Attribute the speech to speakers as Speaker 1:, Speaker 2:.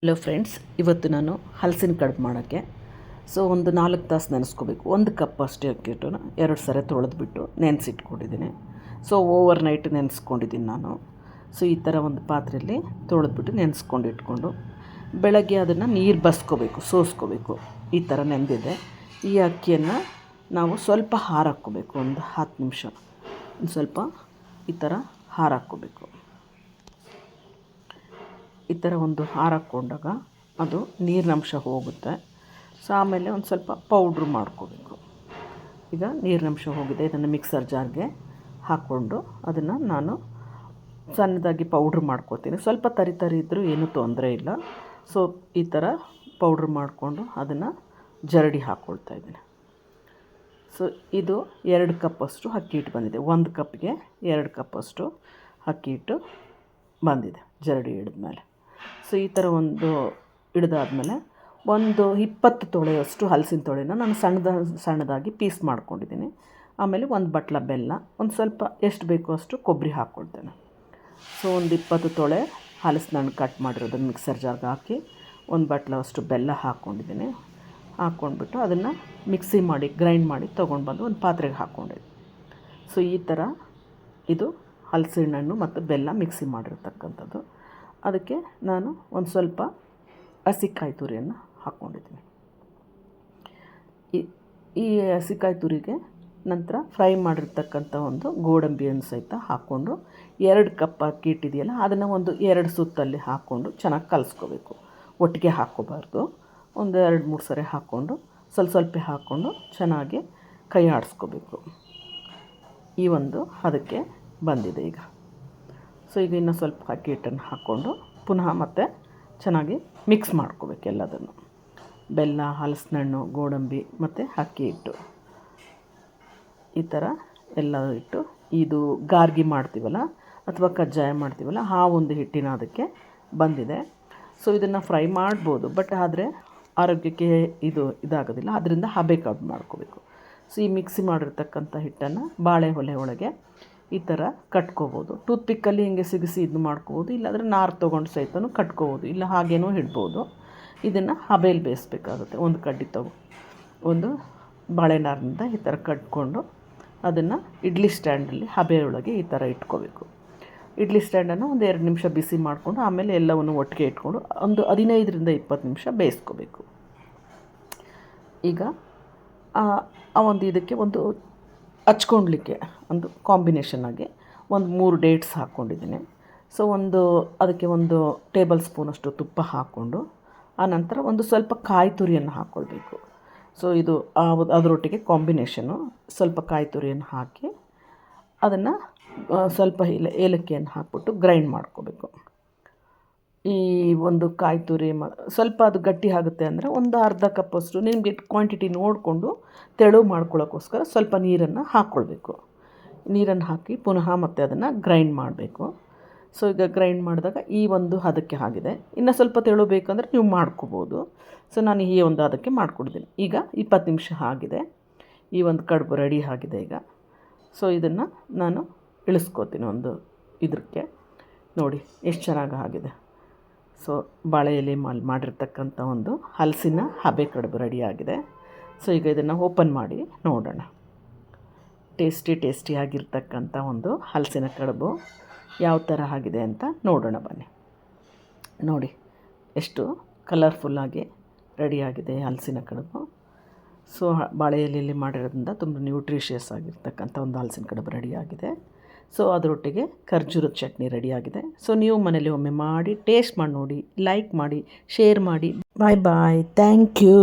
Speaker 1: Hello friends, ಇವತ್ತು ನಾನು ಹಲಸಿನ ಕಡುಬು ಮಾಡೋಕ್ಕೆ ಒಂದು 4 ತಾಸು ನೆನೆಸ್ಕೋಬೇಕು. 1 ಕಪ್ ಅಷ್ಟೇ ಅಕ್ಕಿ ಹಿಟ್ಟನ್ನು 2 ಸರಿ ತೊಳೆದ್ಬಿಟ್ಟು ನೆನೆಸಿಟ್ಕೊಂಡಿದ್ದೀನಿ. ಓವರ್ ನೈಟ್ ನೆನೆಸ್ಕೊಂಡಿದ್ದೀನಿ ನಾನು. ಈ ಥರ ಒಂದು ಪಾತ್ರೆಯಲ್ಲಿ ತೊಳೆದ್ಬಿಟ್ಟು ನೆನೆಸ್ಕೊಂಡು ಇಟ್ಕೊಂಡು ಬೆಳಗ್ಗೆ ಅದನ್ನು ನೀರು ಬಸ್ಕೋಬೇಕು, ಸೋಸ್ಕೋಬೇಕು. ಈ ಥರ ನೆಂದಿದೆ. ಈ ಅಕ್ಕಿಯನ್ನು ನಾವು ಸ್ವಲ್ಪ ಹಾರಾಕ್ಕೋಬೇಕು. ಒಂದು 10 ನಿಮಿಷ ಒಂದು ಸ್ವಲ್ಪ ಈ ಥರ ಹಾರಾಕ್ಕೋಬೇಕು. ಈ ಥರ ಒಂದು ಹಾರಾಕ್ಕೊಂಡಾಗ ಅದು ನೀರಿನಂಶ ಹೋಗುತ್ತೆ. ಆಮೇಲೆ ಒಂದು ಸ್ವಲ್ಪ ಪೌಡ್ರ್ ಮಾಡ್ಕೋಬೇಕು. ಈಗ ನೀರಿನಂಶ ಹೋಗಿದೆ. ಇದನ್ನು ಮಿಕ್ಸರ್ ಜಾರ್ಗೆ ಹಾಕ್ಕೊಂಡು ಅದನ್ನು ನಾನು ಸಣ್ಣದಾಗಿ ಪೌಡ್ರ್ ಮಾಡ್ಕೋತೀನಿ. ಸ್ವಲ್ಪ ತರಿ ಇದ್ದರೂ ಏನೂ ತೊಂದರೆ ಇಲ್ಲ. ಈ ಥರ ಪೌಡ್ರ್ ಮಾಡಿಕೊಂಡು ಅದನ್ನು ಜರಡಿ ಹಾಕ್ಕೊಳ್ತಾಯಿದ್ದೀನಿ. ಇದು 2 ಕಪ್ಪಷ್ಟು ಅಕ್ಕಿ ಹಿಟ್ಟು ಬಂದಿದೆ. 1 ಕಪ್ಗೆ 2 ಕಪ್ಪಷ್ಟು ಅಕ್ಕಿ ಹಿಟ್ಟು ಬಂದಿದೆ ಜರಡಿ ಹಿಡಿದ್ಮೇಲೆ. ಈ ಥರ ಒಂದು ಹಿಡಿದಾದ್ಮೇಲೆ ಒಂದು 20 ತೊಳೆಯಷ್ಟು ಹಲಸಿನ ತೊಳೆನ ನಾನು ಸಣ್ಣದಾಗಿ ಪೀಸ್ ಮಾಡ್ಕೊಂಡಿದ್ದೀನಿ. ಆಮೇಲೆ 1 ಬಟ್ಲ ಬೆಲ್ಲ, ಒಂದು ಸ್ವಲ್ಪ ಎಷ್ಟು ಬೇಕೋ ಅಷ್ಟು ಕೊಬ್ಬರಿ ಹಾಕ್ಕೊಳ್ತೇನೆ. ಒಂದು 20 ತೊಳೆ ಹಲಸಿನ ಹಣ್ಣು ಕಟ್ ಮಾಡಿರೋದನ್ನು ಮಿಕ್ಸರ್ ಜಾರ್ಗೆ ಹಾಕಿ 1 ಬಟ್ಲಷ್ಟು ಬೆಲ್ಲ ಹಾಕ್ಕೊಂಡಿದ್ದೀನಿ. ಹಾಕ್ಕೊಂಡ್ಬಿಟ್ಟು ಅದನ್ನು ಮಿಕ್ಸಿ ಮಾಡಿ ಗ್ರೈಂಡ್ ಮಾಡಿ ತೊಗೊಂಡ್ಬಂದು ಒಂದು ಪಾತ್ರೆಗೆ ಹಾಕ್ಕೊಂಡಿದ್ದೀನಿ. ಈ ಥರ ಇದು ಹಲಸಿನ ಹಣ್ಣು ಮತ್ತು ಬೆಲ್ಲ ಮಿಕ್ಸಿ ಮಾಡಿರ್ತಕ್ಕಂಥದ್ದು. ಅದಕ್ಕೆ ನಾನು ಒಂದು ಸ್ವಲ್ಪ ಹಸಿಕಾಯಿ ತುರಿಯನ್ನು ಹಾಕ್ಕೊಂಡಿದ್ದೀನಿ. ಈ ಹಸಿಕಾಯಿ ತುರಿಗೆ ನಂತರ ಫ್ರೈ ಮಾಡಿರ್ತಕ್ಕಂಥ ಒಂದು ಗೋಡಂಬಿಯನ್ನು ಸಹಿತ ಹಾಕ್ಕೊಂಡು 2 ಕಪ್ ಅಕ್ಕಿ ಹಿಟ್ಟಿದೆಯಲ್ಲ ಅದನ್ನು ಒಂದು 2 ಸುತ್ತಲ್ಲಿ ಹಾಕ್ಕೊಂಡು ಚೆನ್ನಾಗಿ ಕಲಿಸ್ಕೋಬೇಕು. ಒಟ್ಟಿಗೆ ಹಾಕ್ಕೋಬಾರ್ದು. ಒಂದು 2-3 ಸರಿ ಹಾಕ್ಕೊಂಡು ಸ್ವಲ್ಪ ಹಾಕ್ಕೊಂಡು ಚೆನ್ನಾಗಿ ಕೈ ಆಡಿಸ್ಕೋಬೇಕು. ಈ ಒಂದು ಅದಕ್ಕೆ ಬಂದಿದೆ ಈಗ. ಈಗ ಇನ್ನು ಸ್ವಲ್ಪ ಅಕ್ಕಿ ಹಿಟ್ಟನ್ನು ಹಾಕ್ಕೊಂಡು ಪುನಃ ಮತ್ತೆ ಚೆನ್ನಾಗಿ ಮಿಕ್ಸ್ ಮಾಡ್ಕೋಬೇಕು ಎಲ್ಲದನ್ನು. ಬೆಲ್ಲ, ಹಲಸಿನ ಹಣ್ಣು, ಗೋಡಂಬಿ ಮತ್ತು ಅಕ್ಕಿ ಹಿಟ್ಟು ಈ ಥರ ಎಲ್ಲ ಇಟ್ಟು ಇದು ಗಾರ್ಗಿ ಮಾಡ್ತೀವಲ್ಲ ಅಥವಾ ಕಜ್ಜಾಯ ಮಾಡ್ತೀವಲ್ಲ ಆ ಒಂದು ಹಿಟ್ಟಿನ ಅದಕ್ಕೆ ಬಂದಿದೆ. ಇದನ್ನು ಫ್ರೈ ಮಾಡ್ಬೋದು, ಬಟ್ ಆದರೆ ಆರೋಗ್ಯಕ್ಕೆ ಇದಾಗೋದಿಲ್ಲ. ಅದರಿಂದ ಹಬೆ ಕಡುಬು ಮಾಡ್ಕೋಬೇಕು. ಈ ಮಿಕ್ಸಿ ಮಾಡಿರ್ತಕ್ಕಂಥ ಹಿಟ್ಟನ್ನು ಬಾಳೆ ಒಲೆ ಒಳಗೆ ಈ ಥರ ಕಟ್ಕೋಬೋದು. ಟೂತ್ಪಿಕ್ಕಲ್ಲಿ ಹಿಂಗೆ ಸಿಗಿಸಿ ಇದು ಮಾಡ್ಕೋಬೋದು. ಇಲ್ಲಾಂದರೆ ನಾರು ತೊಗೊಂಡು ಸಹಿತನೂ ಕಟ್ಕೋಬೋದು, ಇಲ್ಲ ಹಾಗೇನೂ ಇಡ್ಬೋದು. ಇದನ್ನು ಹಬೆಯಲ್ಲಿ ಬೇಯಿಸ್ಬೇಕಾಗುತ್ತೆ. ಒಂದು ಕಡ್ಡಿ ಒಂದು ಬಾಳೆನಾರಿನಿಂದ ಈ ಥರ ಕಟ್ಕೊಂಡು ಅದನ್ನು ಇಡ್ಲಿ ಸ್ಟ್ಯಾಂಡಲ್ಲಿ ಹಬೆಯೊಳಗೆ ಈ ಥರ ಇಟ್ಕೋಬೇಕು. ಇಡ್ಲಿ ಸ್ಟ್ಯಾಂಡನ್ನು ಒಂದು 2 ನಿಮಿಷ ಬಿಸಿ ಮಾಡಿಕೊಂಡು ಆಮೇಲೆ ಎಲ್ಲವನ್ನು ಒಟ್ಟಿಗೆ ಇಟ್ಕೊಂಡು ಒಂದು 15-20 ನಿಮಿಷ ಬೇಯಿಸ್ಕೋಬೇಕು. ಈಗ ಆ ಒಂದು ಇದಕ್ಕೆ ಒಂದು ಹಚ್ಕೊಳ್ಲಿಕ್ಕೆ ಒಂದು ಕಾಂಬಿನೇಷನ್ನಾಗಿ ಒಂದು 3 ಡೇಟ್ಸ್ ಹಾಕ್ಕೊಂಡಿದ್ದೀನಿ. ಅದಕ್ಕೆ 1 ಟೇಬಲ್ ಸ್ಪೂನಷ್ಟು ತುಪ್ಪ ಹಾಕ್ಕೊಂಡು ಆನಂತರ ಒಂದು ಸ್ವಲ್ಪ ಕಾಯಿ ತುರಿಯನ್ನು ಹಾಕ್ಕೊಳ್ಬೇಕು. ಇದು ಅದರೊಟ್ಟಿಗೆ ಕಾಂಬಿನೇಷನ್ನು. ಸ್ವಲ್ಪ ಕಾಯಿ ತುರಿಯನ್ನು ಹಾಕಿ ಅದನ್ನು ಸ್ವಲ್ಪ ಏಲಕ್ಕಿಯನ್ನು ಹಾಕ್ಬಿಟ್ಟು ಗ್ರೈಂಡ್ ಮಾಡ್ಕೋಬೇಕು. ಈ ಒಂದು ಕಾಯಿ ತುರಿ ಸ್ವಲ್ಪ ಅದು ಗಟ್ಟಿ ಆಗುತ್ತೆ ಅಂದರೆ ಒಂದು ಅರ್ಧ ಕಪ್ಪಷ್ಟು ನಿಮಗೆ ಕ್ವಾಂಟಿಟಿ ನೋಡಿಕೊಂಡು ತೆಳು ಮಾಡ್ಕೊಳ್ಳೋಕ್ಕೋಸ್ಕರ ಸ್ವಲ್ಪ ನೀರನ್ನು ಹಾಕ್ಕೊಳ್ಬೇಕು. ನೀರನ್ನು ಹಾಕಿ ಪುನಃ ಮತ್ತೆ ಅದನ್ನು ಗ್ರೈಂಡ್ ಮಾಡಬೇಕು. ಈಗ ಗ್ರೈಂಡ್ ಮಾಡಿದಾಗ ಈ ಒಂದು ಹದಕ್ಕೆ ಆಗಿದೆ. ಇನ್ನು ಸ್ವಲ್ಪ ತೆಳು ಬೇಕಂದರೆ ನೀವು ಮಾಡ್ಕೋಬೋದು. ನಾನು ಈ ಒಂದು ಹದಕ್ಕೆ ಮಾಡ್ಕೊಡ್ತೀನಿ. ಈಗ 20 ನಿಮಿಷ ಆಗಿದೆ. ಈ ಒಂದು ಕಡುಬು ರೆಡಿ ಆಗಿದೆ ಈಗ. ಇದನ್ನು ನಾನು ಇಳಿಸ್ಕೋತೀನಿ ಒಂದು ಇದಕ್ಕೆ. ನೋಡಿ ಎಷ್ಟು ಚೆನ್ನಾಗಿ ಆಗಿದೆ. ಬಾಳೆ ಎಲೆ ಮಾಡಿರ್ತಕ್ಕಂಥ ಒಂದು ಹಲಸಿನ ಹಬೆ ಕಡುಬು ರೆಡಿಯಾಗಿದೆ. ಈಗ ಇದನ್ನು ಓಪನ್ ಮಾಡಿ ನೋಡೋಣ. ಟೇಸ್ಟಿಯಾಗಿರ್ತಕ್ಕಂಥ ಒಂದು ಹಲಸಿನ ಕಡುಬು ಯಾವ ಥರ ಆಗಿದೆ ಅಂತ ನೋಡೋಣ ಬನ್ನಿ. ನೋಡಿ ಎಷ್ಟು ಕಲರ್ಫುಲ್ಲಾಗಿ ರೆಡಿಯಾಗಿದೆ ಹಲಸಿನ ಕಡುಬು. ಬಾಳೆ ಎಲೆಯಲ್ಲಿ ಮಾಡಿರೋದ್ರಿಂದ ತುಂಬ ನ್ಯೂಟ್ರಿಷಿಯಸ್ ಆಗಿರ್ತಕ್ಕಂಥ ಒಂದು ಹಲಸಿನ ಕಡುಬು ರೆಡಿಯಾಗಿದೆ. ಅದರೊಟ್ಟಿಗೆ ಖರ್ಜೂರದ ಚಟ್ನಿ ರೆಡಿಯಾಗಿದೆ. ನೀವು ಮನೇಲಿ ಒಮ್ಮೆ ಮಾಡಿ ಟೇಸ್ಟ್ ಮಾಡಿ ನೋಡಿ, ಲೈಕ್ ಮಾಡಿ, ಶೇರ್ ಮಾಡಿ. ಬಾಯ್. Thank you.